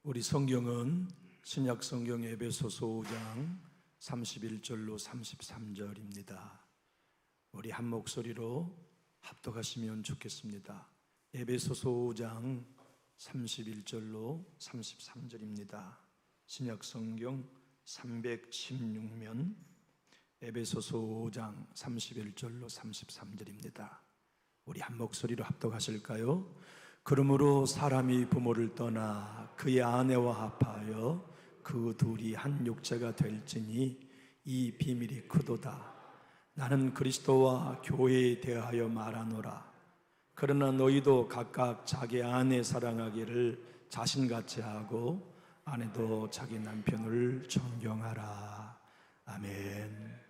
우리 성경은 신약 성경 에베소서 5장 31절로 33절입니다. 우리 한 목소리로 합독하시면 좋겠습니다. 에베소서 5장 31절로 33절입니다. 신약 성경 316면 에베소서 5장 31절로 33절입니다. 우리 한 목소리로 합독하실까요? 그러므로 사람이 부모를 떠나 그의 아내와 합하여 그 둘이 한 육체가 될지니 이 비밀이 크도다. 나는 그리스도와 교회에 대하여 말하노라. 그러나 너희도 각각 자기 아내 사랑하기를 자신같이 하고 아내도 자기 남편을 존경하라. 아멘.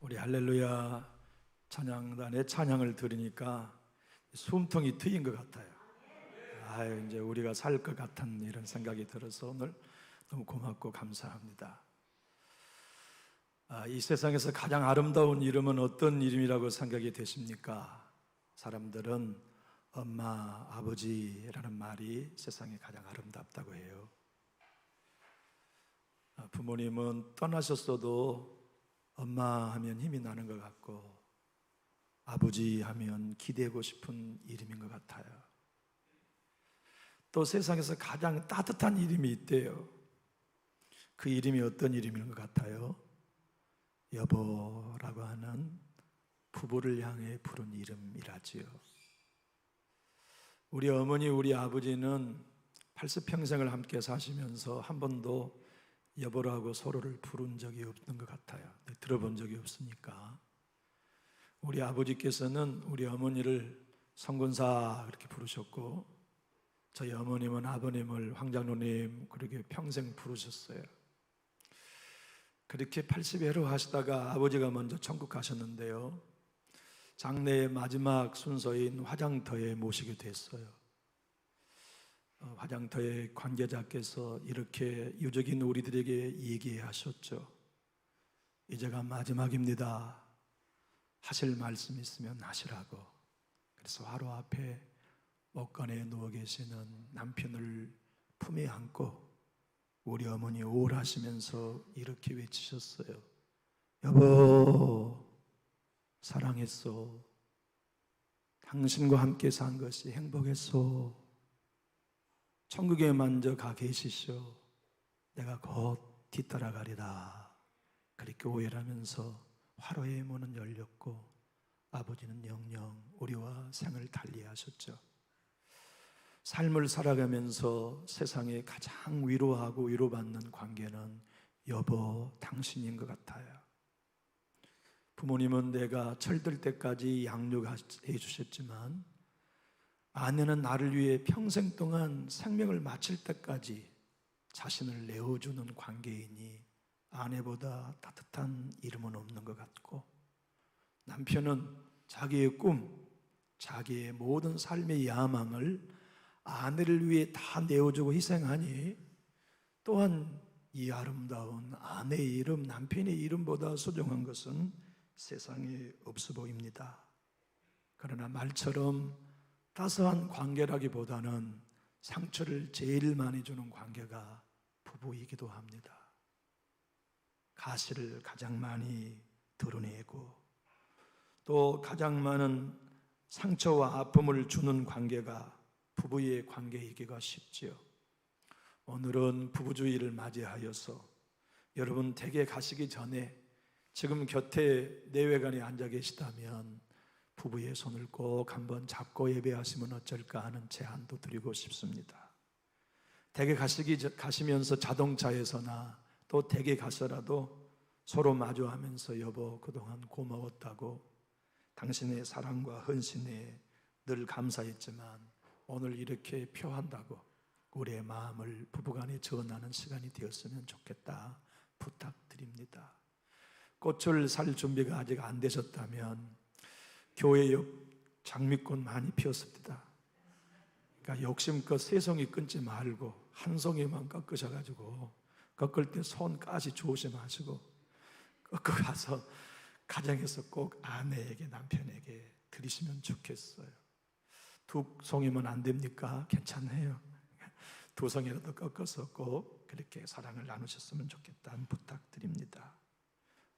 우리 할렐루야 찬양단의 찬양을 들으니까 숨통이 트인 것 같아요. 아유, 이제 우리가 살 것 같은 이런 생각이 들어서 오늘 너무 고맙고 감사합니다. 이 세상에서 가장 아름다운 이름은 어떤 이름이라고 생각이 되십니까? 사람들은 엄마, 아버지라는 말이 세상에 가장 아름답다고 해요. 부모님은 떠나셨어도 엄마 하면 힘이 나는 것 같고 아버지 하면 기대고 싶은 이름인 것 같아요. 또 세상에서 가장 따뜻한 이름이 있대요. 그 이름이 어떤 이름인 것 같아요? 여보라고 하는 부부를 향해 부른 이름이라지요. 우리 어머니, 우리 아버지는 80평생을 함께 사시면서 한 번도 여보라고 서로를 부른 적이 없는 것 같아요. 들어본 적이 없으니까. 우리 아버지께서는 우리 어머니를 성군사 그렇게 부르셨고 저희 어머님은 아버님을 황장로님 그렇게 평생 부르셨어요. 그렇게 80회로 하시다가 아버지가 먼저 천국 가셨는데요, 장례의 마지막 순서인 화장터에 모시게 됐어요. 화장터의 관계자께서 이렇게 유족인 우리들에게 얘기하셨죠. 이제가 마지막입니다. 하실 말씀 있으면 하시라고. 그래서 화로 앞에 목간에 누워 계시는 남편을 품에 안고 우리 어머니 우울하시면서 이렇게 외치셨어요. 여보, 사랑했어. 당신과 함께 산 것이 행복했어. 천국에 먼저 가 계시쇼. 내가 곧 뒤따라가리라. 그렇게 오해하면서 화로의 문은 열렸고 아버지는 영영 우리와 생을 달리하셨죠. 삶을 살아가면서 세상에 가장 위로하고 위로받는 관계는 여보, 당신인 것 같아요. 부모님은 내가 철들 때까지 양육해 주셨지만 아내는 나를 위해 평생 동안 생명을 마칠 때까지 자신을 내어주는 관계이니 아내보다 따뜻한 이름은 없는 것 같고, 남편은 자기의 꿈, 자기의 모든 삶의 야망을 아내를 위해 다 내어주고 희생하니 또한 이 아름다운 아내의 이름, 남편의 이름보다 소중한 것은 세상에 없어 보입니다. 그러나 말처럼 따스한 관계라기보다는 상처를 제일 많이 주는 관계가 부부이기도 합니다. 가시를 가장 많이 드러내고 또 가장 많은 상처와 아픔을 주는 관계가 부부의 관계이기가 쉽지요. 오늘은 부부주의를 맞이하여서 여러분 댁에 가시기 전에 지금 곁에 내외관에 앉아 계시다면 부부의 손을 꼭 한번 잡고 예배하시면 어쩔까 하는 제안도 드리고 싶습니다. 댁에 가시면서 자동차에서나 또 댁에 가서라도 서로 마주하면서 여보 그동안 고마웠다고, 당신의 사랑과 헌신에 늘 감사했지만 오늘 이렇게 표한다고 우리의 마음을 부부간에 전하는 시간이 되었으면 좋겠다 부탁드립니다. 꽃을 살 준비가 아직 안 되셨다면 교회 옆 장미꽃 많이 피었습니다. 그러니까 욕심껏 세 송이 끊지 말고 한 송이만 꺾으셔가지고 꺾을 때 손까지 조심하시고 꺾어 가서 가정에서 꼭 아내에게 남편에게 드리시면 좋겠어요. 두 송이면 안 됩니까? 괜찮아요. 두 송이라도 꺾어서 꼭 그렇게 사랑을 나누셨으면 좋겠다는 부탁드립니다.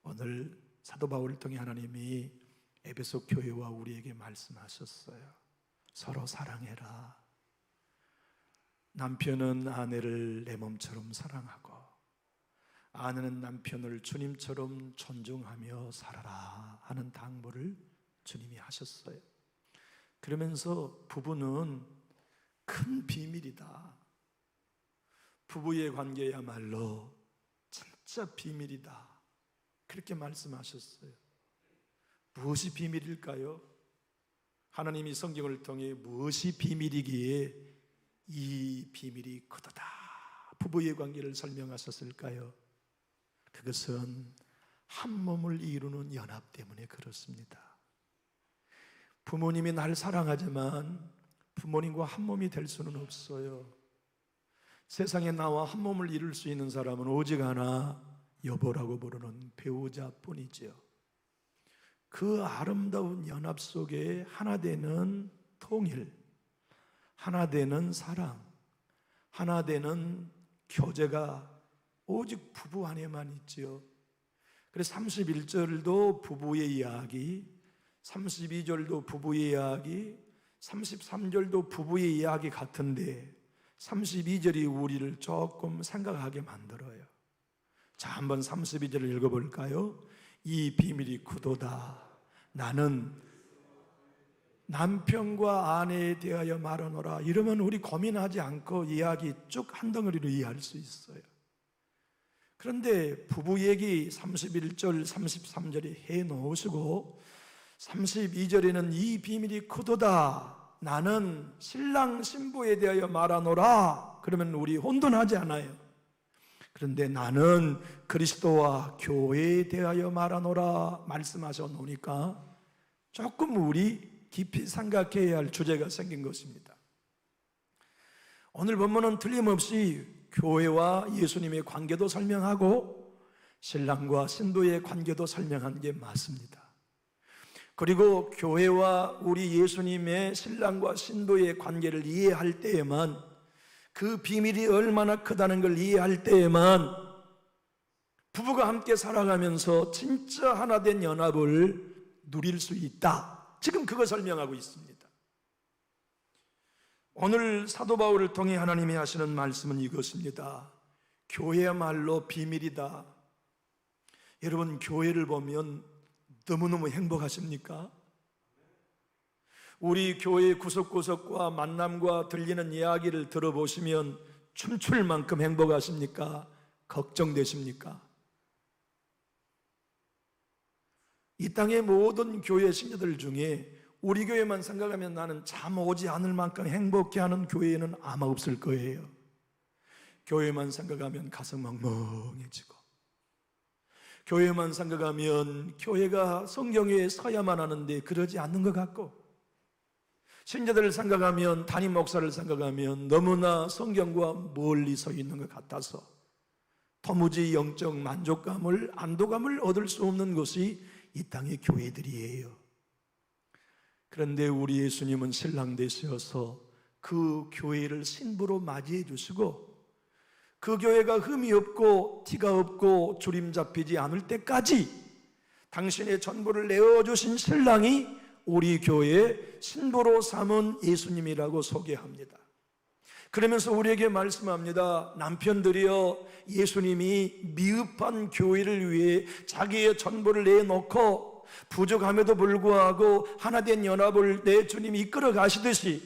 오늘 사도 바울을 통해 하나님이 에베소 교회와 우리에게 말씀하셨어요. 서로 사랑해라. 남편은 아내를 내 몸처럼 사랑하고 아내는 남편을 주님처럼 존중하며 살아라 하는 당부를 주님이 하셨어요. 그러면서 부부는 큰 비밀이다. 부부의 관계야말로 진짜 비밀이다. 그렇게 말씀하셨어요. 무엇이 비밀일까요? 하나님이 성경을 통해 무엇이 비밀이기에 이 비밀이 크도다 부부의 관계를 설명하셨을까요? 그것은 한 몸을 이루는 연합 때문에 그렇습니다. 부모님이 날 사랑하지만 부모님과 한 몸이 될 수는 없어요. 세상에 나와 한 몸을 이룰 수 있는 사람은 오직 하나, 여보라고 부르는 배우자뿐이죠. 그 아름다운 연합 속에 하나 되는 통일, 하나 되는 사랑, 하나 되는 교제가 오직 부부 안에만 있지요. 그래서 31절도 부부의 이야기, 32절도 부부의 이야기, 33절도 부부의 이야기 같은데 32절이 우리를 조금 생각하게 만들어요. 자, 한번 32절을 읽어볼까요? 이 비밀이 크도다. 나는 남편과 아내에 대하여 말하노라. 이러면 우리 고민하지 않고 이야기 쭉 한 덩어리로 이해할 수 있어요. 그런데 부부 얘기 31절, 33절에 해놓으시고 32절에는 이 비밀이 크도다. 나는 신랑 신부에 대하여 말하노라. 그러면 우리 혼돈하지 않아요. 그런데 나는 그리스도와 교회에 대하여 말하노라 말씀하셔 놓으니까 조금 우리 깊이 생각해야 할 주제가 생긴 것입니다. 오늘 본문은 틀림없이 교회와 예수님의 관계도 설명하고 신랑과 신부의 관계도 설명한 게 맞습니다. 그리고 교회와 우리 예수님의 신랑과 신부의 관계를 이해할 때에만, 그 비밀이 얼마나 크다는 걸 이해할 때에만 부부가 함께 살아가면서 진짜 하나 된 연합을 누릴 수 있다. 지금 그거 설명하고 있습니다. 오늘 사도 바울을 통해 하나님이 하시는 말씀은 이것입니다. 교회야말로 비밀이다. 여러분, 교회를 보면 너무너무 행복하십니까? 우리 교회 구석구석과 만남과 들리는 이야기를 들어보시면 춤출 만큼 행복하십니까? 걱정되십니까? 이 땅의 모든 교회 신자들 중에 우리 교회만 생각하면 나는 잠 오지 않을 만큼 행복해하는 교회는 아마 없을 거예요. 교회만 생각하면 가슴 멍멍해지고, 교회만 생각하면 교회가 성경에 서야만 하는데 그러지 않는 것 같고, 신자들을 생각하면, 담임 목사를 생각하면 너무나 성경과 멀리 서 있는 것 같아서 도무지 영적 만족감을, 안도감을 얻을 수 없는 것이 이 땅의 교회들이에요. 그런데 우리 예수님은 신랑 되셔서 그 교회를 신부로 맞이해 주시고, 그 교회가 흠이 없고 티가 없고 주림 잡히지 않을 때까지 당신의 전부를 내어주신 신랑이 우리 교회의 신부로 삼은 예수님이라고 소개합니다. 그러면서 우리에게 말씀합니다. 남편들이여, 예수님이 미흡한 교회를 위해 자기의 전부를 내놓고 부족함에도 불구하고 하나된 연합을 내 주님이 이끌어 가시듯이,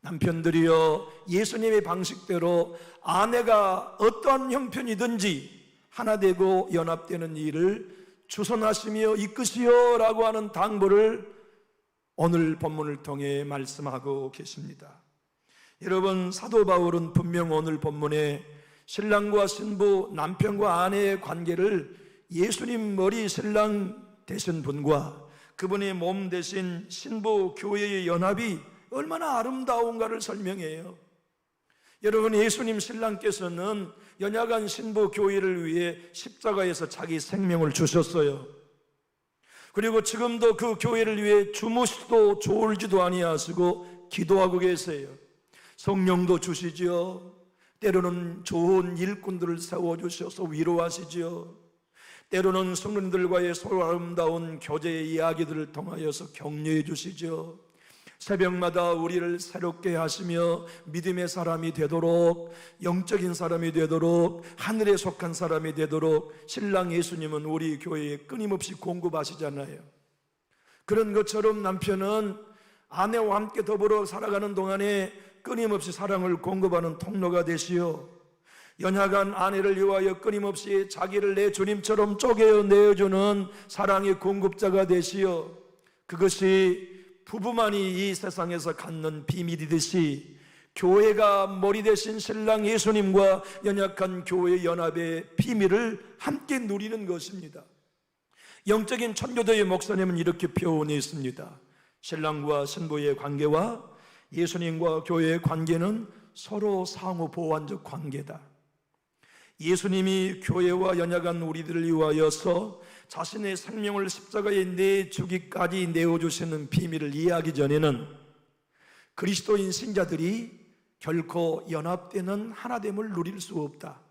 남편들이여, 예수님의 방식대로 아내가 어떠한 형편이든지 하나되고 연합되는 일을 주선하시며 이끄시오 라고 하는 당부를 오늘 본문을 통해 말씀하고 계십니다. 여러분, 사도 바울은 분명 오늘 본문에 신랑과 신부, 남편과 아내의 관계를 예수님 머리 신랑 되신 분과 그분의 몸 되신 신부 교회의 연합이 얼마나 아름다운가를 설명해요. 여러분, 예수님 신랑께서는 연약한 신부 교회를 위해 십자가에서 자기 생명을 주셨어요. 그리고 지금도 그 교회를 위해 주무시도 졸지도 아니하시고 기도하고 계세요. 성령도 주시지요. 때로는 좋은 일꾼들을 세워주셔서 위로하시지요. 때로는 성도님들과의 서로 아름다운 교제의 이야기들을 통하여서 격려해 주시죠. 새벽마다 우리를 새롭게 하시며 믿음의 사람이 되도록, 영적인 사람이 되도록, 하늘에 속한 사람이 되도록 신랑 예수님은 우리 교회에 끊임없이 공급하시잖아요. 그런 것처럼 남편은 아내와 함께 더불어 살아가는 동안에 끊임없이 사랑을 공급하는 통로가 되시어 연약한 아내를 위하여 끊임없이 자기를 내 주님처럼 쪼개어 내어주는 사랑의 공급자가 되시어, 그것이 부부만이 이 세상에서 갖는 비밀이듯이 교회가 머리 대신 신랑 예수님과 연약한 교회 연합의 비밀을 함께 누리는 것입니다. 영적인 천교도의 목사님은 이렇게 표현해 있습니다. 신랑과 신부의 관계와 예수님과 교회의 관계는 서로 상호 보완적 관계다. 예수님이 교회와 연약한 우리들을 위하여서 자신의 생명을 십자가에 내주기까지 내어주시는 비밀을 이해하기 전에는 그리스도인 신자들이 결코 연합되는 하나됨을 누릴 수 없다.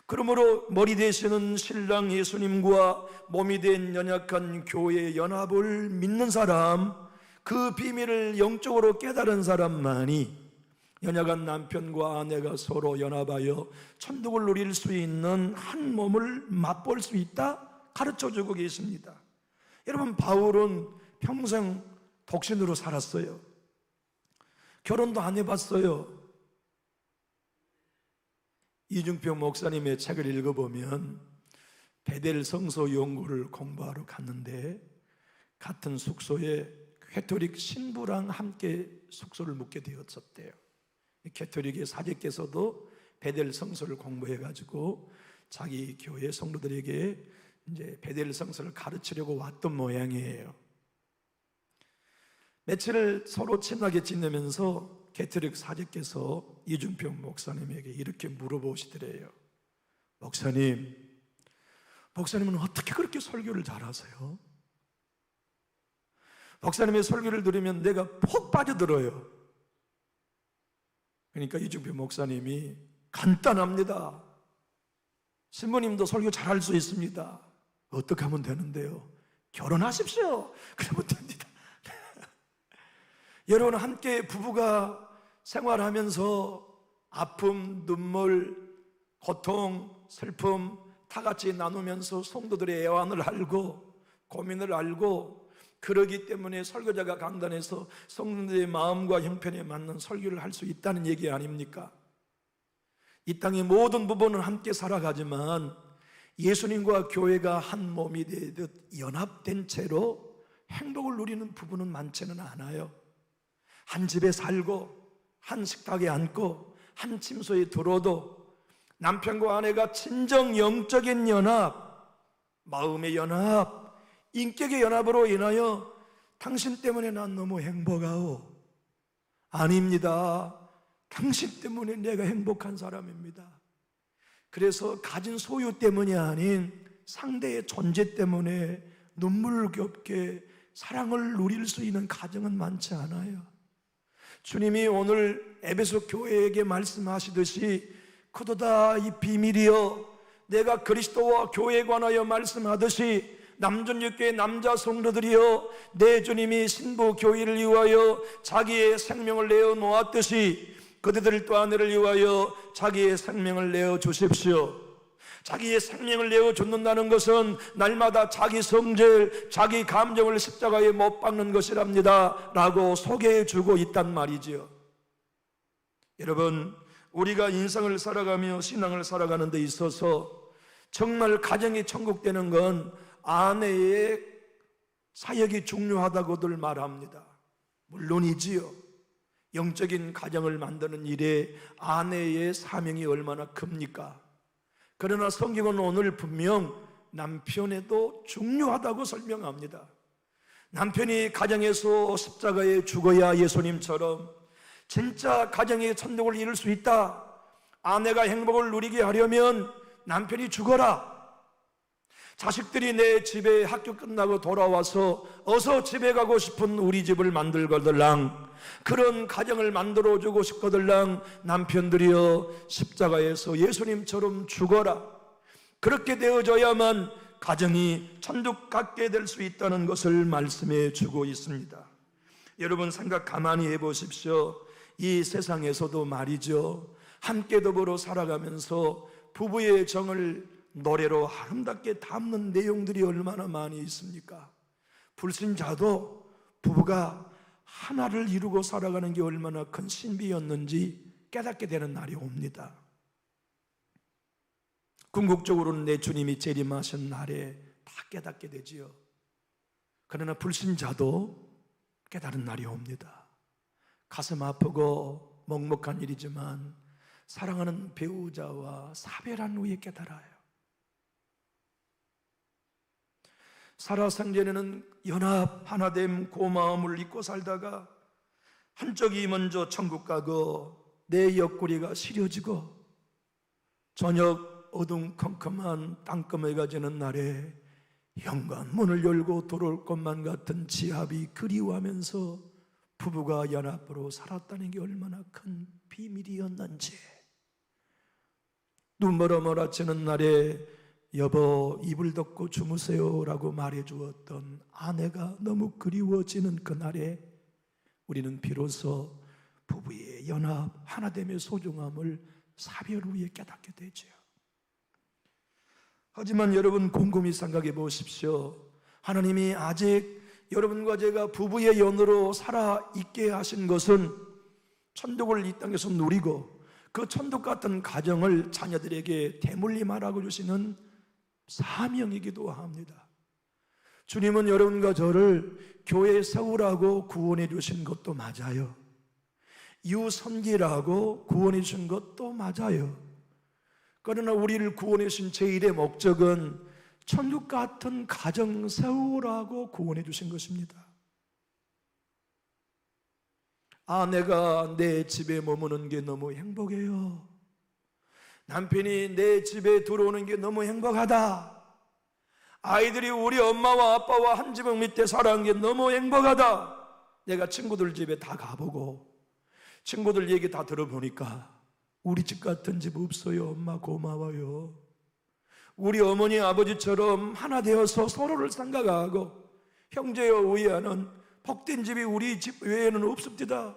그러므로 머리 되시는 신랑 예수님과 몸이 된 연약한 교회의 연합을 믿는 사람, 그 비밀을 영적으로 깨달은 사람만이 연약한 남편과 아내가 서로 연합하여 천국을 누릴 수 있는 한 몸을 맛볼 수 있다 가르쳐주고 계십니다. 여러분, 바울은 평생 독신으로 살았어요. 결혼도 안 해봤어요. 이중평 목사님의 책을 읽어보면 베델 성서 연구를 공부하러 갔는데 같은 숙소에 캐토릭 신부랑 함께 숙소를 묵게 되었었대요. 캐토릭의 사제께서도 베델 성서를 공부해가지고 자기 교회 성도들에게 이제 베델 성서를 가르치려고 왔던 모양이에요. 며칠을 서로 친하게 지내면서 캐토릭 사제께서 이중평 목사님에게 이렇게 물어보시더래요. 목사님은 어떻게 그렇게 설교를 잘하세요? 목사님의 설교를 들으면 내가 푹 빠져들어요. 그러니까 이중평 목사님이 간단합니다. 신부님도 설교 잘할 수 있습니다. 어떻게 하면 되는데요? 결혼하십시오. 그러면 됩니다. 여러분, 함께 부부가 생활하면서 아픔, 눈물, 고통, 슬픔 다 같이 나누면서 성도들의 애환을 알고 고민을 알고, 그러기 때문에 설교자가 강단에서 성도들의 마음과 형편에 맞는 설교를 할 수 있다는 얘기 아닙니까? 이 땅의 모든 부분은 함께 살아가지만 예수님과 교회가 한 몸이 되듯 연합된 채로 행복을 누리는 부분은 많지는 않아요. 한 집에 살고 한 식탁에 앉고 한 침소에 들어도 남편과 아내가 진정 영적인 연합, 마음의 연합, 인격의 연합으로 인하여 당신 때문에 난 너무 행복하오. 아닙니다. 당신 때문에 내가 행복한 사람입니다. 그래서 가진 소유 때문이 아닌 상대의 존재 때문에 눈물겹게 사랑을 누릴 수 있는 가정은 많지 않아요. 주님이 오늘 에베소 교회에게 말씀하시듯이 그도다 이 비밀이여, 내가 그리스도와 교회에 관하여 말씀하듯이 남존육교의 남자 성도들이여, 내 주님이 신부 교회를 위하여 자기의 생명을 내어 놓았듯이 그대들 또한 너를 위하여 자기의 생명을 내어 주십시오. 자기의 생명을 내어 줬는다는 것은 날마다 자기 성질, 자기 감정을 십자가에 못 박는 것이랍니다 라고 소개해 주고 있단 말이지요. 여러분, 우리가 인생을 살아가며 신앙을 살아가는 데 있어서 정말 가정이 천국되는 건 아내의 사역이 중요하다고들 말합니다. 물론이지요. 영적인 가정을 만드는 일에 아내의 사명이 얼마나 큽니까? 그러나 성경은 오늘 분명 남편에도 중요하다고 설명합니다. 남편이 가정에서 십자가에 죽어야 예수님처럼 진짜 가정의 천국을 이룰 수 있다. 아내가 행복을 누리게 하려면 남편이 죽어라. 자식들이 내 집에 학교 끝나고 돌아와서 어서 집에 가고 싶은 우리 집을 만들거들랑, 그런 가정을 만들어주고 싶거들랑 남편들이여 십자가에서 예수님처럼 죽어라. 그렇게 되어져야만 가정이 천국 갖게 될 수 있다는 것을 말씀해 주고 있습니다. 여러분, 생각 가만히 해보십시오. 이 세상에서도 말이죠, 함께 더불어 살아가면서 부부의 정을 노래로 아름답게 담는 내용들이 얼마나 많이 있습니까? 불신자도 부부가 하나를 이루고 살아가는 게 얼마나 큰 신비였는지 깨닫게 되는 날이 옵니다. 궁극적으로는 내 주님이 재림하신 날에 다 깨닫게 되지요. 그러나 불신자도 깨달은 날이 옵니다. 가슴 아프고 먹먹한 일이지만 사랑하는 배우자와 사별한 후에 깨달아요. 살아생전에는 연합 하나됨 고마움을 잊고 살다가 한쪽이 먼저 천국 가고 내 옆구리가 시려지고 저녁 어둠컴컴한 땅거미가 지는 날에 현관문을 열고 들어올 것만 같은 지압이 그리워하면서 부부가 연합으로 살았다는 게 얼마나 큰 비밀이었는지, 눈 멀어지는 날에 여보 이불 덮고 주무세요 라고 말해주었던 아내가 너무 그리워지는 그날에 우리는 비로소 부부의 연합 하나됨의 소중함을 사별 후에 깨닫게 되죠. 하지만 여러분 곰곰이 생각해 보십시오. 하나님이 아직 여러분과 제가 부부의 연으로 살아있게 하신 것은 천국을 이 땅에서 누리고 그 천국 같은 가정을 자녀들에게 대물림하라고 주시는 사명이기도 합니다. 주님은 여러분과 저를 교회에 세우라고 구원해 주신 것도 맞아요. 유선기라고 구원해 주신 것도 맞아요. 그러나 우리를 구원해 주신 제1의 목적은 천국 같은 가정 세우라고 구원해 주신 것입니다. 아내가 내 집에 머무는 게 너무 행복해요. 남편이 내 집에 들어오는 게 너무 행복하다. 아이들이 우리 엄마와 아빠와 한 지붕 밑에 살아가는 게 너무 행복하다. 내가 친구들 집에 다 가보고 친구들 얘기 다 들어보니까 우리 집 같은 집 없어요. 엄마 고마워요. 우리 어머니 아버지처럼 하나 되어서 서로를 생각하고 형제여 우애하는 복된 집이 우리 집 외에는 없습니다.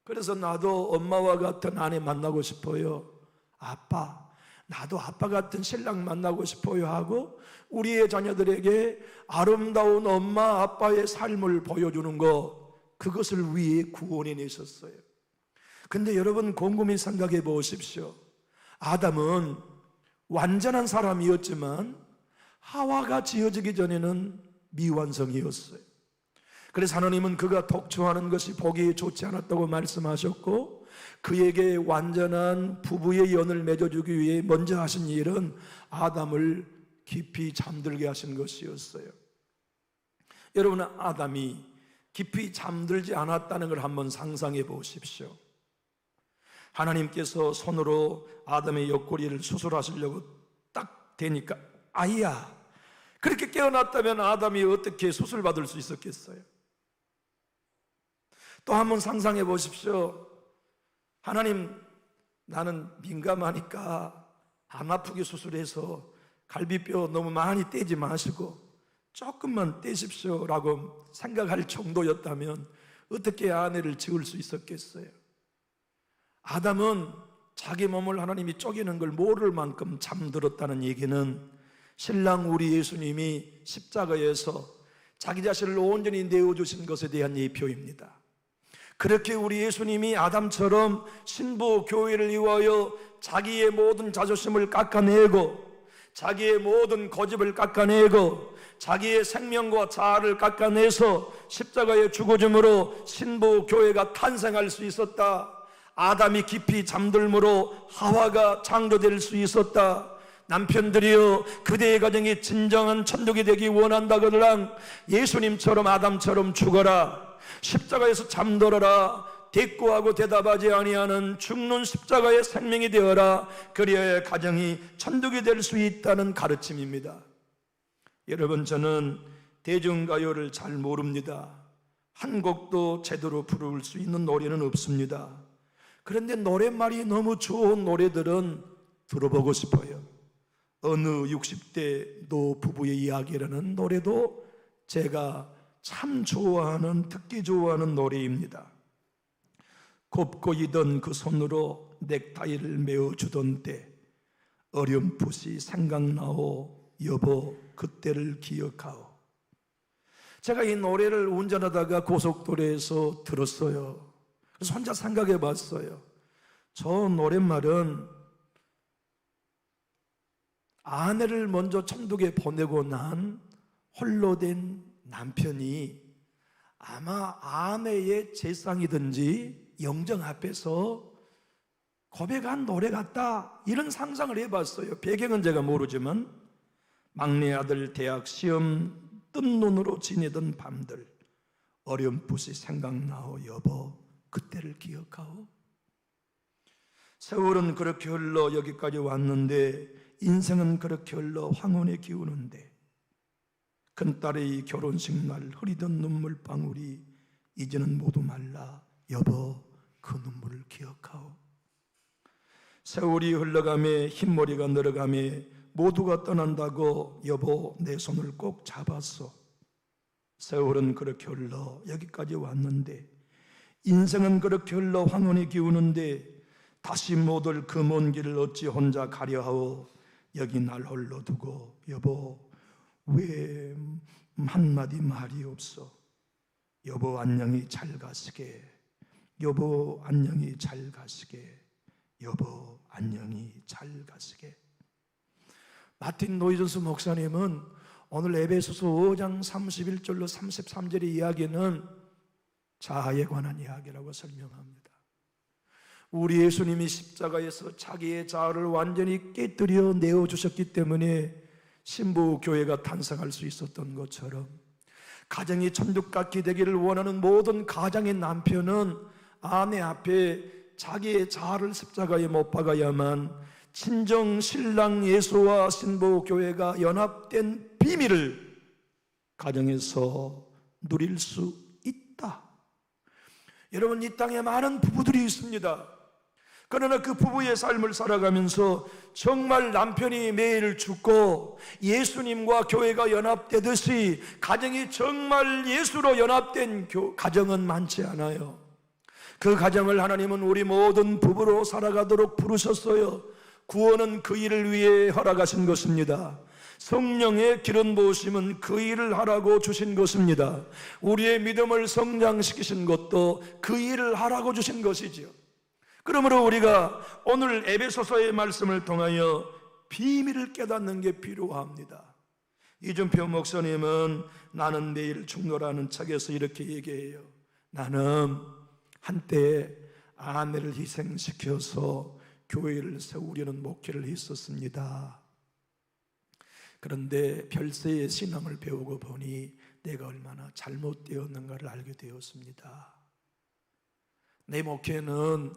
그래서 나도 엄마와 같은 아내 만나고 싶어요. 아빠, 나도 아빠 같은 신랑 만나고 싶어요 하고 우리의 자녀들에게 아름다운 엄마 아빠의 삶을 보여주는 것, 그것을 위해 구원해 내셨어요. 근데 여러분 곰곰이 생각해 보십시오. 아담은 완전한 사람이었지만 하와가 지어지기 전에는 미완성이었어요. 그래서 하나님은 그가 독초하는 것이 보기 좋지 않았다고 말씀하셨고 그에게 완전한 부부의 연을 맺어주기 위해 먼저 하신 일은 아담을 깊이 잠들게 하신 것이었어요. 여러분 아담이 깊이 잠들지 않았다는 걸 한번 상상해 보십시오. 하나님께서 손으로 아담의 옆구리를 수술하시려고 딱 대니까 아이야, 그렇게 깨어났다면 아담이 어떻게 수술받을 수 있었겠어요? 또 한번 상상해 보십시오. 하나님, 나는 민감하니까 안 아프게 수술해서 갈비뼈 너무 많이 떼지 마시고 조금만 떼십시오 라고 생각할 정도였다면 어떻게 아내를 지을 수 있었겠어요? 아담은 자기 몸을 하나님이 쪼개는 걸 모를 만큼 잠들었다는 얘기는 신랑 우리 예수님이 십자가에서 자기 자신을 온전히 내어주신 것에 대한 예표입니다. 그렇게 우리 예수님이 아담처럼 신부 교회를 위하여 자기의 모든 자존심을 깎아내고 자기의 모든 고집을 깎아내고 자기의 생명과 자아를 깎아내서 십자가에 죽어줌으로 신부 교회가 탄생할 수 있었다. 아담이 깊이 잠들므로 하와가 창조될 수 있었다. 남편들이여, 그대의 가정이 진정한 천국이 되기 원한다거나 예수님처럼 아담처럼 죽어라. 십자가에서 잠들어라. 대꾸하고 대답하지 아니하는 죽는 십자가의 생명이 되어라. 그리하여 가정이 천국이 될 수 있다는 가르침입니다. 여러분, 저는 대중가요를 잘 모릅니다. 한 곡도 제대로 부를 수 있는 노래는 없습니다. 그런데 노랫말이 너무 좋은 노래들은 들어보고 싶어요. 어느 60대 노부부의 이야기라는 노래도 제가 참 좋아하는, 듣기 좋아하는 노래입니다. 곱고이던 그 손으로 넥타이를 메어주던 때 어렴풋이 생각나오 여보 그때를 기억하오. 제가 이 노래를 운전하다가 고속도로에서 들었어요. 그래서 혼자 생각해 봤어요. 저 노랫말은 아내를 먼저 천국에 보내고 난 홀로 된 남편이 아마 아내의 제상이든지 영정 앞에서 고백한 노래 같다, 이런 상상을 해봤어요. 배경은 제가 모르지만 막내 아들 대학 시험 뜬 눈으로 지내던 밤들 어렴풋이 생각나오. 여보, 그때를 기억하오. 세월은 그렇게 흘러 여기까지 왔는데, 인생은 그렇게 흘러 황혼에 기우는데, 큰딸의 결혼식 날 흐리던 눈물방울이 이제는 모두 말라. 여보, 그 눈물을 기억하오. 세월이 흘러가며 흰머리가 늘어가며 모두가 떠난다고 여보 내 손을 꼭 잡았어. 세월은 그렇게 흘러 여기까지 왔는데, 인생은 그렇게 흘러 황혼에 기우는데, 다시 못 올 그 먼 길을 어찌 혼자 가려 하오. 여기 날 홀로 두고 여보 왜 한마디 말이 없어. 여보 안녕히 잘 가시게. 여보 안녕히 잘 가시게. 여보 안녕히 잘 가시게. 마틴 노이저스 목사님은 오늘 에베소서 5장 31절로 33절의 이야기는 자아에 관한 이야기라고 설명합니다. 우리 예수님이 십자가에서 자기의 자아를 완전히 깨뜨려 내어주셨기 때문에 신부교회가 탄생할 수 있었던 것처럼, 가정이 천국같이 되기를 원하는 모든 가장의 남편은 아내 앞에 자기의 자아를 십자가에 못 박아야만 친정 신랑 예수와 신부교회가 연합된 비밀을 가정에서 누릴 수 있다. 여러분, 이 땅에 많은 부부들이 있습니다. 그러나 그 부부의 삶을 살아가면서 정말 남편이 매일 죽고 예수님과 교회가 연합되듯이 가정이 정말 예수로 연합된 가정은 많지 않아요. 그 가정을 하나님은 우리 모든 부부로 살아가도록 부르셨어요. 구원은 그 일을 위해 허락하신 것입니다. 성령의 기름 부으심은 그 일을 하라고 주신 것입니다. 우리의 믿음을 성장시키신 것도 그 일을 하라고 주신 것이지요. 그러므로 우리가 오늘 에베소서의 말씀을 통하여 비밀을 깨닫는 게 필요합니다. 이준표 목사님은 나는 내일 죽노라는 책에서 이렇게 얘기해요. 나는 한때 아내를 희생시켜서 교회를 세우려는 목회를 했었습니다. 그런데 별세의 신앙을 배우고 보니 내가 얼마나 잘못되었는가를 알게 되었습니다. 내 목회는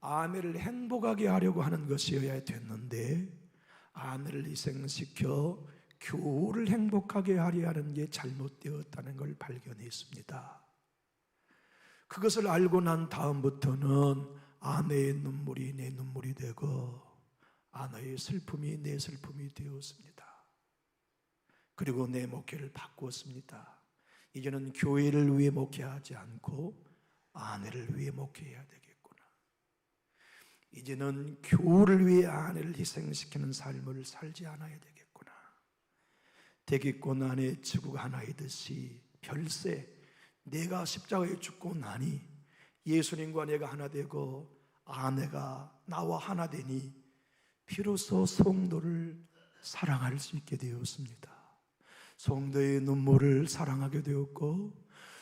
아내를 행복하게 하려고 하는 것이어야 됐는데, 아내를 희생시켜 교우를 행복하게 하려 하는 게 잘못되었다는 걸 발견했습니다. 그것을 알고 난 다음부터는 아내의 눈물이 내 눈물이 되고 아내의 슬픔이 내 슬픔이 되었습니다. 그리고 내 목회를 바꾸었습니다. 이제는 교회를 위해 목회하지 않고 아내를 위해 목회해야 되겠구나. 이제는 교우를 위해 아내를 희생시키는 삶을 살지 않아야 되겠구나. 대기권 안에 지구가 하나이듯이 별세 내가 십자가에 죽고 나니 예수님과 내가 하나 되고 아내가 나와 하나 되니 비로소 성도를 사랑할 수 있게 되었습니다. 성도의 눈물을 사랑하게 되었고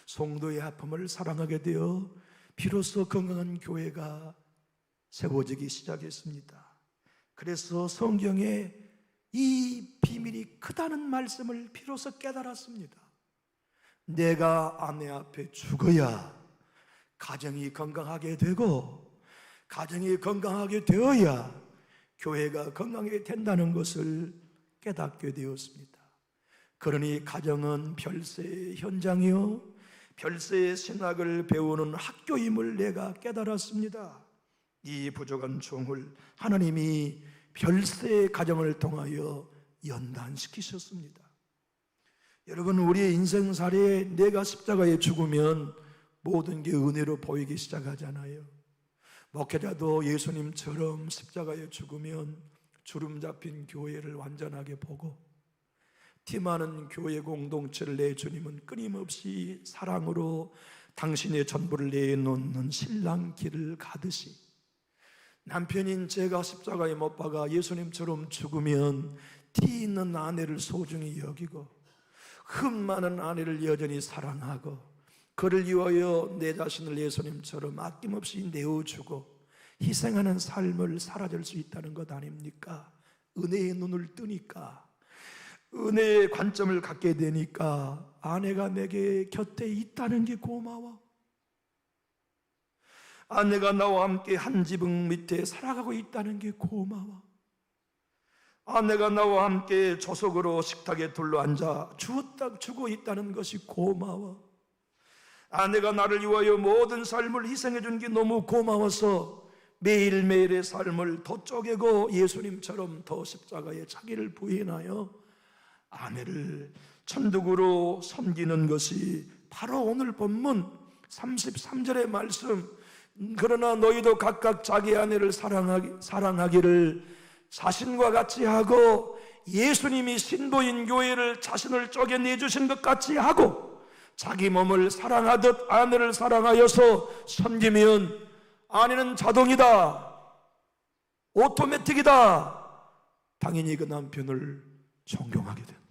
성도의 아픔을 사랑하게 되어 비로소 건강한 교회가 세워지기 시작했습니다. 그래서 성경에 이 비밀이 크다는 말씀을 비로소 깨달았습니다. 내가 아내 앞에 죽어야 가정이 건강하게 되고 가정이 건강하게 되어야 교회가 건강하게 된다는 것을 깨닫게 되었습니다. 그러니 가정은 별세의 현장이요 별세의 신학을 배우는 학교임을 내가 깨달았습니다. 이 부족한 종을 하나님이 별세의 가정을 통하여 연단시키셨습니다. 여러분, 우리의 인생살이에 내가 십자가에 죽으면 모든 게 은혜로 보이기 시작하잖아요. 목회자도 예수님처럼 십자가에 죽으면 주름 잡힌 교회를 완전하게 보고 팀하는 교회 공동체를 내 주님은 끊임없이 사랑으로 당신의 전부를 내놓는 신랑 길을 가듯이 남편인 제가 십자가에 못 박아 예수님처럼 죽으면 티 있는 아내를 소중히 여기고 흠 많은 아내를 여전히 사랑하고 그를 위하여 내 자신을 예수님처럼 아낌없이 내어주고 희생하는 삶을 살아줄 수 있다는 것 아닙니까? 은혜의 눈을 뜨니까 은혜의 관점을 갖게 되니까 아내가 내게 곁에 있다는 게 고마워. 아내가 나와 함께 한 지붕 밑에 살아가고 있다는 게 고마워. 아내가 나와 함께 조석으로 식탁에 둘러앉아 주고 있다는 것이 고마워. 아내가 나를 위하여 모든 삶을 희생해 준 게 너무 고마워서 매일매일의 삶을 더 쪼개고 예수님처럼 더 십자가에 자기를 부인하여 아내를 천국으로 섬기는 것이 바로 오늘 본문 33절의 말씀, 그러나 너희도 각각 자기 아내를 사랑하기를 자신과 같이 하고 예수님이 신부인 교회를 자신을 쪼개내주신 것 같이 하고 자기 몸을 사랑하듯 아내를 사랑하여서 섬기면 아내는 자동이다, 오토매틱이다. 당연히 그 남편을 존경하게 된다.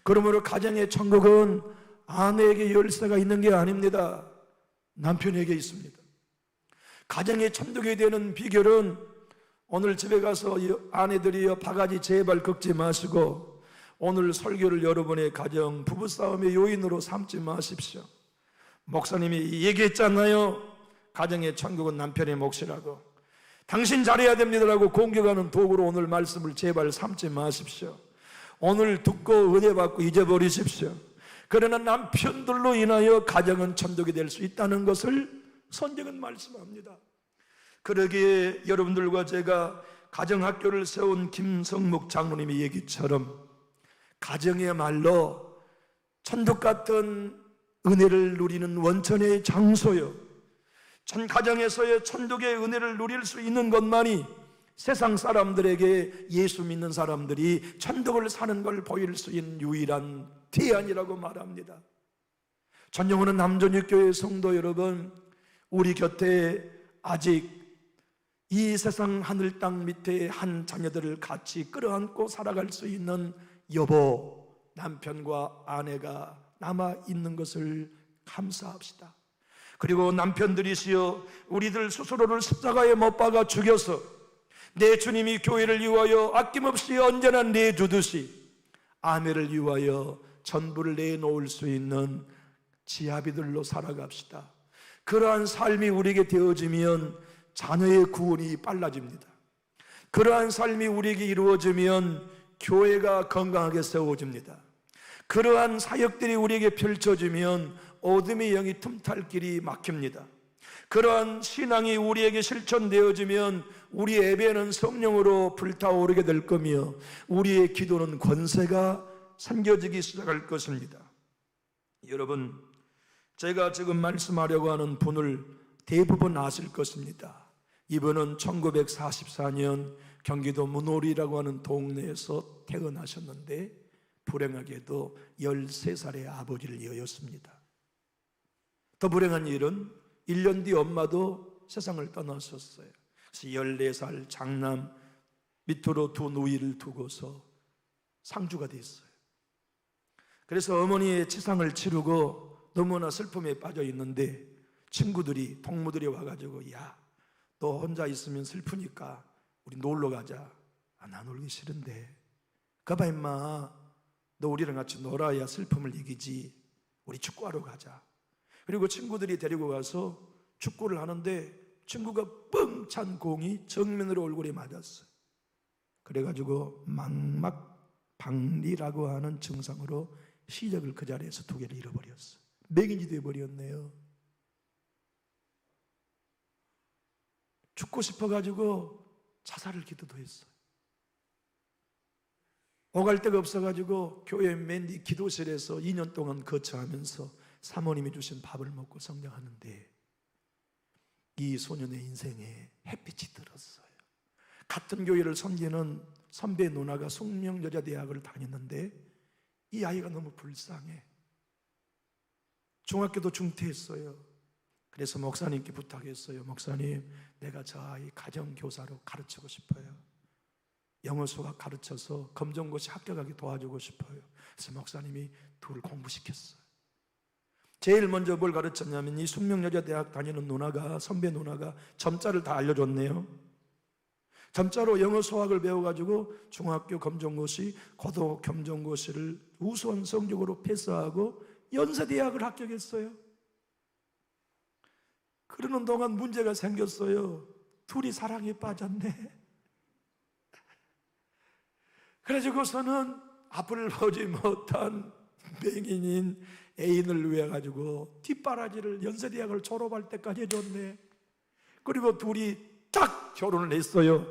그러므로 가정의 천국은 아내에게 열쇠가 있는 게 아닙니다. 남편에게 있습니다. 가정의 천국이 되는 비결은 오늘 집에 가서 아내들이여 바가지 제발 긁지 마시고 오늘 설교를 여러분의 가정 부부싸움의 요인으로 삼지 마십시오. 목사님이 얘기했잖아요. 가정의 천국은 남편의 몫이라고. 당신 잘해야 됩니다라고 공격하는 도구로 오늘 말씀을 제발 삼지 마십시오. 오늘 듣고 은혜 받고 잊어버리십시오. 그러나 남편들로 인하여 가정은 천국이 될 수 있다는 것을 성경은 말씀합니다. 그러기에 여러분들과 제가 가정학교를 세운 김성묵 장로님의 얘기처럼 가정이야말로 천국 같은 은혜를 누리는 원천의 장소요, 전 가정에서의 천국의 은혜를 누릴 수 있는 것만이 세상 사람들에게 예수 믿는 사람들이 천국을 사는 걸 보일 수 있는 유일한 대안이라고 말합니다. 전영훈은 남존육교회 성도 여러분, 우리 곁에 아직 이 세상 하늘 땅 밑에 한 자녀들을 같이 끌어안고 살아갈 수 있는 여보, 남편과 아내가 남아있는 것을 감사합시다. 그리고 남편들이시여, 우리들 스스로를 십자가에 못 박아 죽여서 내 주님이 교회를 위하여 아낌없이 언제나 내주듯이 아내를 위하여 전부를 내놓을 수 있는 지아비들로 살아갑시다. 그러한 삶이 우리에게 되어지면 자녀의 구원이 빨라집니다. 그러한 삶이 우리에게 이루어지면 교회가 건강하게 세워집니다. 그러한 사역들이 우리에게 펼쳐지면 어둠의 영이 틈탈 길이 막힙니다. 그러한 신앙이 우리에게 실천되어지면 우리 예배는 성령으로 불타오르게 될 거며 우리의 기도는 권세가 생겨지기 시작할 것입니다. 여러분, 제가 지금 말씀하려고 하는 분을 대부분 아실 것입니다. 이분은 1944년 경기도 문호리라고 하는 동네에서 태어나셨는데 불행하게도 13살의 아버지를 이었습니다. 더 불행한 일은 1년 뒤 엄마도 세상을 떠나셨어요. 그래서 14살 장남 밑으로 두 누이를 두고서 상주가 됐어요. 그래서 어머니의 치상을 치르고 너무나 슬픔에 빠져 있는데 친구들이, 동무들이 와가지고 야, 너 혼자 있으면 슬프니까 우리 놀러 가자. 아, 나 놀기 싫은데. 가봐 임마, 너 우리랑 같이 놀아야 슬픔을 이기지. 우리 축구하러 가자. 그리고 친구들이 데리고 가서 축구를 하는데 친구가 뻥 찬 공이 정면으로 얼굴에 맞았어요. 그래가지고 망막박리라고 하는 증상으로 시력을 그 자리에서 2개를 잃어버렸어요. 맹인이 되어버렸네요. 죽고 싶어가지고 자살을 기도도 했어요. 오갈 데가 없어가지고 교회 맨 뒤 기도실에서 2년 동안 거처하면서 사모님이 주신 밥을 먹고 성장하는데 이 소년의 인생에 햇빛이 들었어요. 같은 교회를 섬기는 선배 누나가 숙명여자대학을 다녔는데 이 아이가 너무 불쌍해. 중학교도 중퇴했어요. 그래서 목사님께 부탁했어요. 목사님, 내가 저 아이 가정교사로 가르치고 싶어요. 영어 수학 가르쳐서 검정고시 합격하게 도와주고 싶어요. 그래서 목사님이 둘을 공부시켰어요. 제일 먼저 뭘 가르쳤냐면 이 숙명여자대학 다니는 누나가, 선배 누나가 점자를 다 알려줬네요. 점자로 영어 수학을 배워가지고 중학교 검정고시, 고등학교 검정고시를 우수한 성적으로 패스하고 연세대학을 합격했어요. 그러는 동안 문제가 생겼어요. 둘이 사랑에 빠졌네. 그래가지고서는 앞을 보지 못한 맹인인 애인을 위해 가지고 뒷바라지를 연세대학을 졸업할 때까지 해줬네. 그리고 둘이 딱 결혼을 했어요.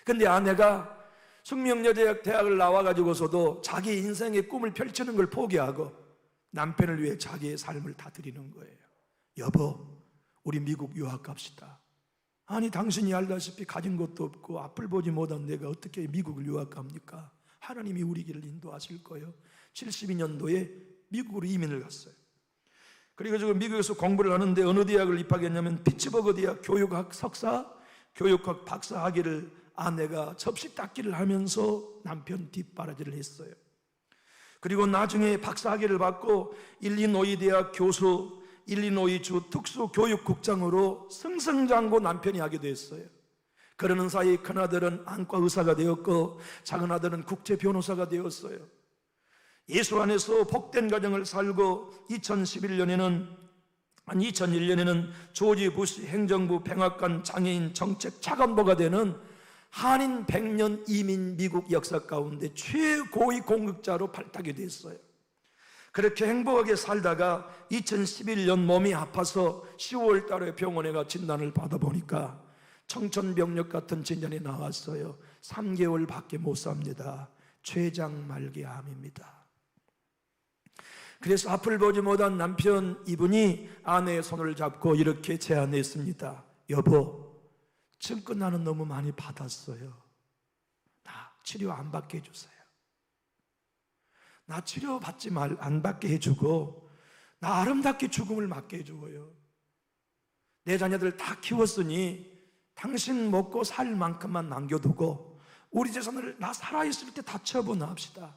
근데 아내가 숙명여대학을 나와가지고서도 자기 인생의 꿈을 펼치는 걸 포기하고 남편을 위해 자기의 삶을 다 드리는 거예요. 여보, 우리 미국 유학 갑시다. 아니, 당신이 알다시피 가진 것도 없고 앞을 보지 못한 내가 어떻게 미국을 유학 갑니까? 하나님이 우리 길을 인도하실 거예요. 72년도에 미국으로 이민을 갔어요. 그리고 지금 미국에서 공부를 하는데 어느 대학을 입학했냐면 피츠버그 대학 교육학 석사, 교육학 박사 학위를 아내가 접시 닦기를 하면서 남편 뒷바라지를 했어요. 그리고 나중에 박사 학위를 받고 일리노이 대학 교수, 일리노이주 특수교육국장으로 승승장구 남편이 하게 됐어요. 그러는 사이 큰아들은 안과 의사가 되었고 작은 아들은 국제 변호사가 되었어요. 예수 안에서 복된 가정을 살고 2001년에는 조지 부시 행정부 백악관 장애인 정책 차관보가 되는 한인 100년 이민 미국 역사 가운데 최고의 공직자로 발탁이 됐어요. 그렇게 행복하게 살다가 2011년 몸이 아파서 10월 달에 병원에 가 진단을 받아보니까 청천벽력 같은 진단이 나왔어요. 3개월밖에 못 삽니다. 췌장 말기 암입니다. 그래서 앞을 보지 못한 남편 이분이 아내의 손을 잡고 이렇게 제안했습니다. 여보, 지금껏 나는 너무 많이 받았어요. 나 치료 안 받게 해주세요. 나 치료받지 안 받게 해주고 나 아름답게 죽음을 맞게 해주고요. 내 자녀들 다 키웠으니 당신 먹고 살 만큼만 남겨두고 우리 재산을 나 살아있을 때 다 처분합시다.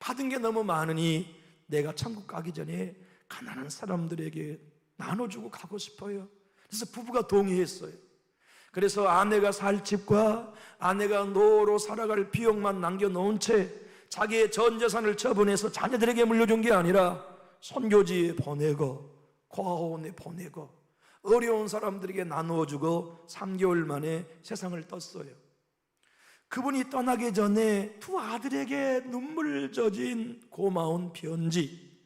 받은 게 너무 많으니 내가 천국 가기 전에 가난한 사람들에게 나눠주고 가고 싶어요. 그래서 부부가 동의했어요. 그래서 아내가 살 집과 아내가 노후로 살아갈 비용만 남겨놓은 채 자기의 전 재산을 처분해서 자녀들에게 물려준 게 아니라 선교지에 보내고 고아원에 보내고 어려운 사람들에게 나누어주고 3개월 만에 세상을 떴어요. 그분이 떠나기 전에 두 아들에게 눈물 젖은 고마운 편지,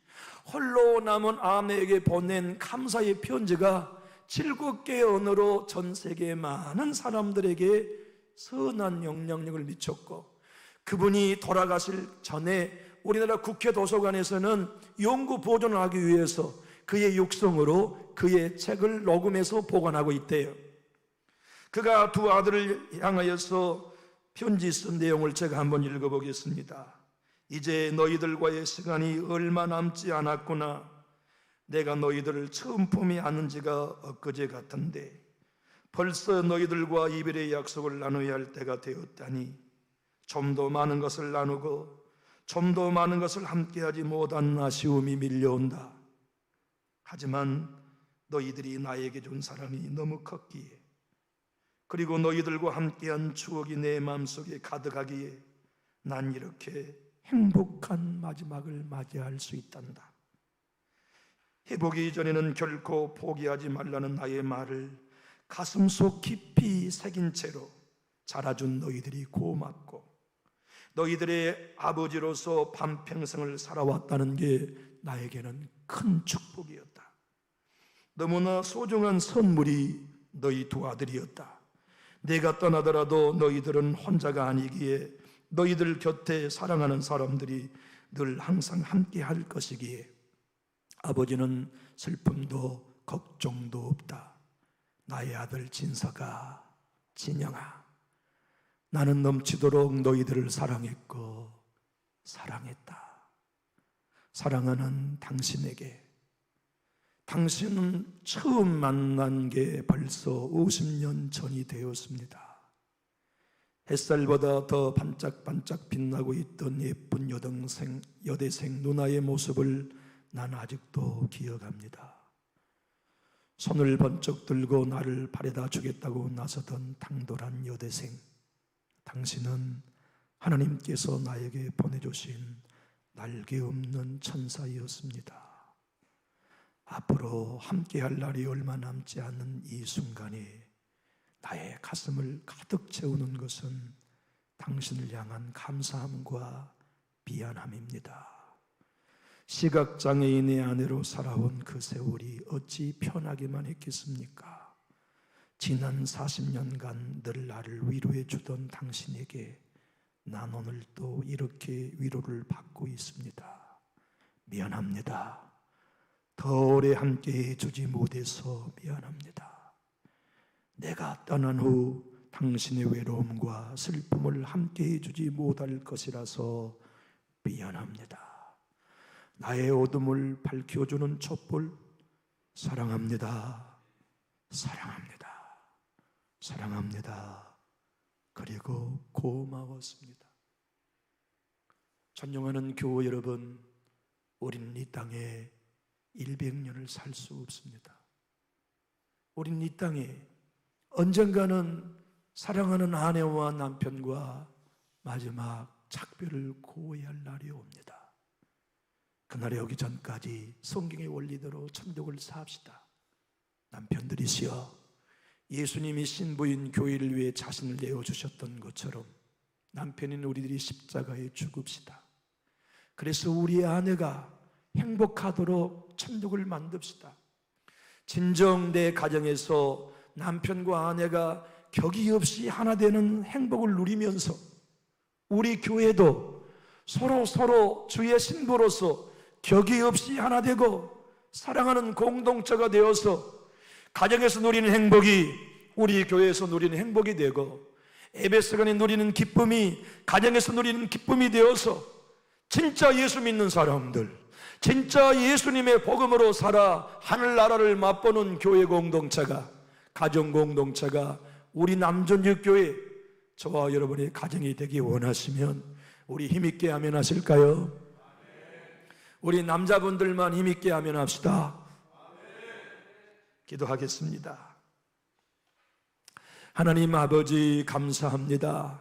홀로 남은 아내에게 보낸 감사의 편지가 7개의 언어로 전 세계 많은 사람들에게 선한 영향력을 미쳤고, 그분이 돌아가실 전에 우리나라 국회 도서관에서는 영구 보존을 하기 위해서 그의 육성으로 그의 책을 녹음해서 보관하고 있대요. 그가 두 아들을 향하여서 편지 쓴 내용을 제가 한번 읽어보겠습니다. 이제 너희들과의 시간이 얼마 남지 않았구나. 내가 너희들을 처음 봄에 아는 지가 엊그제 같은데 벌써 너희들과 이별의 약속을 나눠야 할 때가 되었다니, 좀 더 많은 것을 나누고 좀 더 많은 것을 함께하지 못한 아쉬움이 밀려온다. 하지만 너희들이 나에게 준 사랑이 너무 컸기에, 그리고 너희들과 함께한 추억이 내 마음속에 가득하기에 난 이렇게 행복한 마지막을 맞이할 수 있단다. 해보기 전에는 결코 포기하지 말라는 나의 말을 가슴속 깊이 새긴 채로 자라준 너희들이 고맙고, 너희들의 아버지로서 반평생을 살아왔다는 게 나에게는 큰 축복이었다. 너무나 소중한 선물이 너희 두 아들이었다. 내가 떠나더라도 너희들은 혼자가 아니기에 너희들 곁에 사랑하는 사람들이 늘 항상 함께 할 것이기에 아버지는 슬픔도 걱정도 없다. 나의 아들 진서가, 진영아, 나는 넘치도록 너희들을 사랑했고 사랑했다. 사랑하는 당신에게, 당신은 처음 만난 게 벌써 50년 전이 되었습니다. 햇살보다 더 반짝반짝 빛나고 있던 예쁜 여대생 누나의 모습을 난 아직도 기억합니다. 손을 번쩍 들고 나를 발에다 주겠다고 나서던 당돌한 여대생, 당신은 하나님께서 나에게 보내주신 날개 없는 천사였습니다. 앞으로 함께할 날이 얼마 남지 않은 이 순간에 나의 가슴을 가득 채우는 것은 당신을 향한 감사함과 미안함입니다. 시각장애인의 아내로 살아온 그 세월이 어찌 편하기만 했겠습니까? 지난 40년간 늘 나를 위로해 주던 당신에게 난 오늘 또 이렇게 위로를 받고 있습니다. 미안합니다. 더 오래 함께해 주지 못해서 미안합니다. 내가 떠난 후 당신의 외로움과 슬픔을 함께해 주지 못할 것이라서 미안합니다. 나의 어둠을 밝혀주는 촛불, 사랑합니다. 사랑합니다. 사랑합니다. 그리고 고마웠습니다. 존경하는 교우 여러분, 우리는 이 땅에 100년을 살 수 없습니다. 우리는 이 땅에 언젠가는 사랑하는 아내와 남편과 마지막 작별을 고해야 할 날이 옵니다. 그날이 오기 전까지 성경의 원리대로 천국을 삽시다. 남편들이시여, 예수님이 신부인 교회를 위해 자신을 내어주셨던 것처럼 남편인 우리들이 십자가에 죽읍시다. 그래서 우리의 아내가 행복하도록 천국을 만듭시다. 진정 내 가정에서 남편과 아내가 격이 없이 하나 되는 행복을 누리면서 우리 교회도 서로 주의 신부로서 격이 없이 하나 되고 사랑하는 공동체가 되어서 가정에서 누리는 행복이 우리 교회에서 누리는 행복이 되고 예배시간에 누리는 기쁨이 가정에서 누리는 기쁨이 되어서 진짜 예수 믿는 사람들, 진짜 예수님의 복음으로 살아 하늘나라를 맛보는 교회 공동체가, 가정 공동체가 우리 남전육교회 저와 여러분의 가정이 되기 원하시면 우리 힘있게 아멘 하실까요? 우리 남자분들만 힘있게 아멘 합시다. 기도하겠습니다. 하나님 아버지 감사합니다.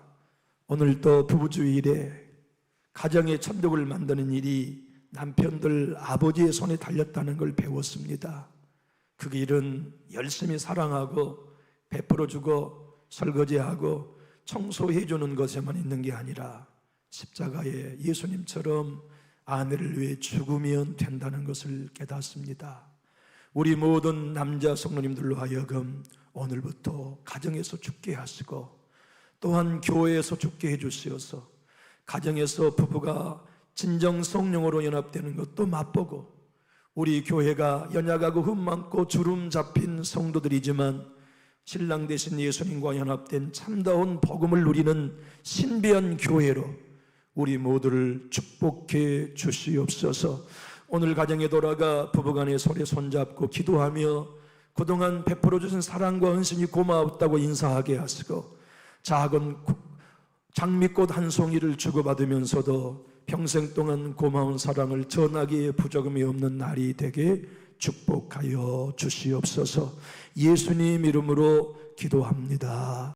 오늘도 부부주일에 가정의 천국을 만드는 일이 남편들 아버지의 손에 달렸다는 걸 배웠습니다. 그 일은 열심히 사랑하고 베풀어주고 설거지하고 청소해주는 것에만 있는 게 아니라 십자가에 예수님처럼 아내를 위해 죽으면 된다는 것을 깨닫습니다. 우리 모든 남자 성도님들로 하여금 오늘부터 가정에서 죽게 하시고 또한 교회에서 죽게 해주시어서 가정에서 부부가 진정 성령으로 연합되는 것도 맛보고 우리 교회가 연약하고 흠 많고 주름 잡힌 성도들이지만 신랑 되신 예수님과 연합된 참다운 복음을 누리는 신비한 교회로 우리 모두를 축복해 주시옵소서. 오늘 가정에 돌아가 부부간에 서로 손잡고 기도하며 그동안 베풀어 주신 사랑과 은신이 고마웠다고 인사하게 하시고 작은 장미꽃 한 송이를 주고받으면서도 평생 동안 고마운 사랑을 전하기에 부족함이 없는 날이 되게 축복하여 주시옵소서. 예수님 이름으로 기도합니다.